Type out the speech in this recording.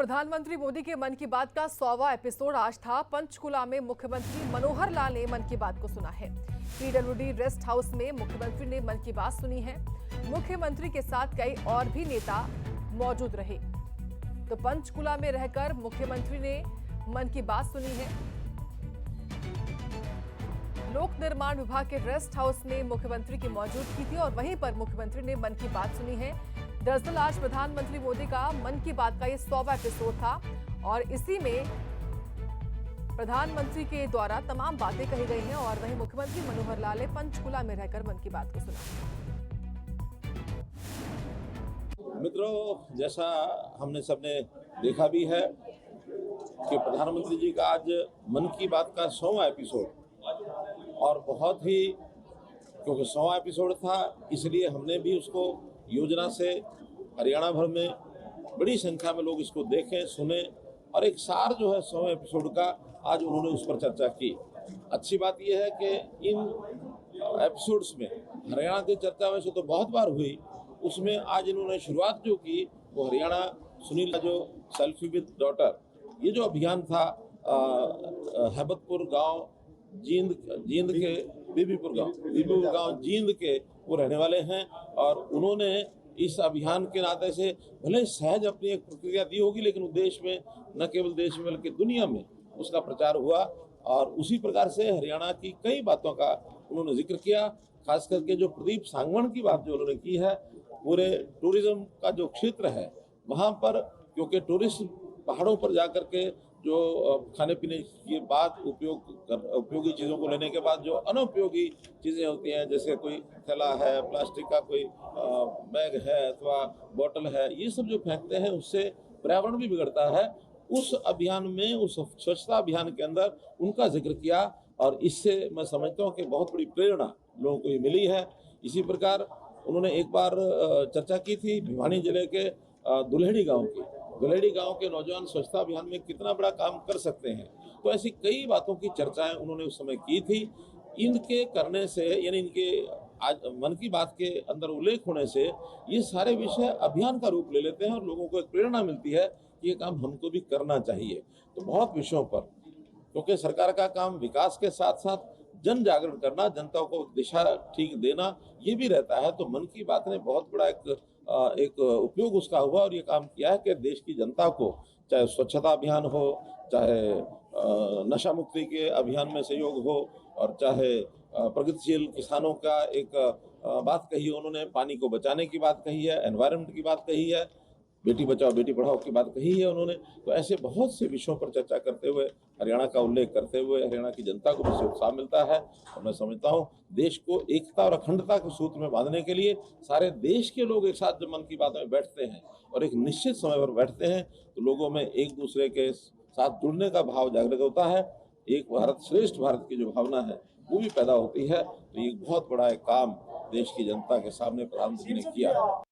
प्रधानमंत्री मोदी के मन की बात का 100वां एपिसोड आज था। पंचकुला में मुख्यमंत्री मनोहर लाल ने मन की बात को सुना है। पीडब्ल्यूडी रेस्ट हाउस में मुख्यमंत्री ने मन की बात सुनी है। मुख्यमंत्री के साथ कई और भी नेता मौजूद रहे। तो पंचकुला में रहकर मुख्यमंत्री ने मन की बात सुनी है। लोक निर्माण विभाग के रेस्ट हाउस में मुख्यमंत्री की मौजूदगी थी और वहीं पर मुख्यमंत्री ने मन की बात सुनी है। दरअसल आज प्रधानमंत्री मोदी का मन की बात का ये 100वां एपिसोड था और इसी में प्रधानमंत्री के द्वारा तमाम बातें कही गई हैं और वहीं मुख्यमंत्री मनोहर लाल ने पंचकुला में रहकर मन की बात को सुना। मित्रों, जैसा हमने सबने देखा भी है कि प्रधानमंत्री जी का आज मन की बात का 100वां एपिसोड और बहुत ही, क्योंकि 100वां एपिसोड था इसलिए हमने भी उसको योजना से हरियाणा भर में बड़ी संख्या में लोग इसको देखें, सुने और एक सार जो है 100वें एपिसोड का आज उन्होंने उस पर चर्चा की। अच्छी बात यह है कि इन एपिसोड्स में हरियाणा की चर्चा वैसे तो बहुत बार हुई, उसमें आज इन्होंने शुरुआत जो की वो हरियाणा सुनील का जो सेल्फी विद डॉटर ये जो अभियान था हैबतपुर गांव जींद के बीबीपुर गांव जींद के वो रहने वाले हैं और उन्होंने इस अभियान के नाते से भले सहज अपनी एक प्रतिक्रिया दी होगी, लेकिन देश में न केवल देश में बल्कि दुनिया में उसका प्रचार हुआ और उसी प्रकार से हरियाणा की कई बातों का उन्होंने जिक्र किया। खास करके जो प्रदीप सांगवान की बात जो उन्होंने की है, पूरे टूरिज्म का जो क्षेत्र है वहाँ पर, क्योंकि टूरिस्ट पहाड़ों पर जाकर के जो खाने पीने की बात उपयोगी चीज़ों को लेने के बाद जो अनुपयोगी चीज़ें होती हैं, जैसे कोई थैला है, प्लास्टिक का कोई बैग है अथवा बोतल है, ये सब जो फेंकते हैं उससे पर्यावरण भी बिगड़ता है। उस अभियान में, उस स्वच्छता अभियान के अंदर उनका जिक्र किया और इससे मैं समझता हूँ कि बहुत बड़ी प्रेरणा लोगों को मिली है। इसी प्रकार उन्होंने एक बार चर्चा की थी भिवानी जिले के दुल्हेड़ी गांव के नौजवान स्वच्छता अभियान में कितना बड़ा काम कर सकते हैं। तो ऐसी कई बातों की चर्चाएं उन्होंने उस समय की थी। इनके करने से, यानी इनके आज मन की बात के अंदर उल्लेख होने से ये सारे विषय अभियान का रूप ले लेते हैं और लोगों को एक प्रेरणा मिलती है कि ये काम हमको भी करना चाहिए। तो बहुत विषयों पर, क्योंकि सरकार का काम विकास के साथ साथ जन जागरण करना, जनता को दिशा ठीक देना, ये भी रहता है। तो मन की बात ने बहुत बड़ा एक उपयोग उसका हुआ और ये काम किया है कि देश की जनता को, चाहे स्वच्छता अभियान हो, चाहे नशा मुक्ति के अभियान में सहयोग हो और चाहे प्रगतिशील किसानों का एक बात कही है उन्होंने, पानी को बचाने की बात कही है, एनवायरनमेंट की बात कही है, बेटी बचाओ बेटी पढ़ाओ की बात कही है उन्होंने। तो ऐसे बहुत से विषयों पर चर्चा करते हुए, हरियाणा का उल्लेख करते हुए हरियाणा की जनता को भी उत्साह मिलता है। और मैं समझता हूँ देश को एकता और अखंडता के सूत्र में बांधने के लिए सारे देश के लोग एक साथ जब मन की बात में बैठते हैं और एक निश्चित समय पर बैठते हैं तो लोगों में एक दूसरे के साथ जुड़ने का भाव जागृत होता है। एक भारत श्रेष्ठ भारत की जो भावना है वो भी पैदा होती है। तो ये बहुत बड़ा एक काम देश की जनता के सामने प्रधानमंत्री ने किया।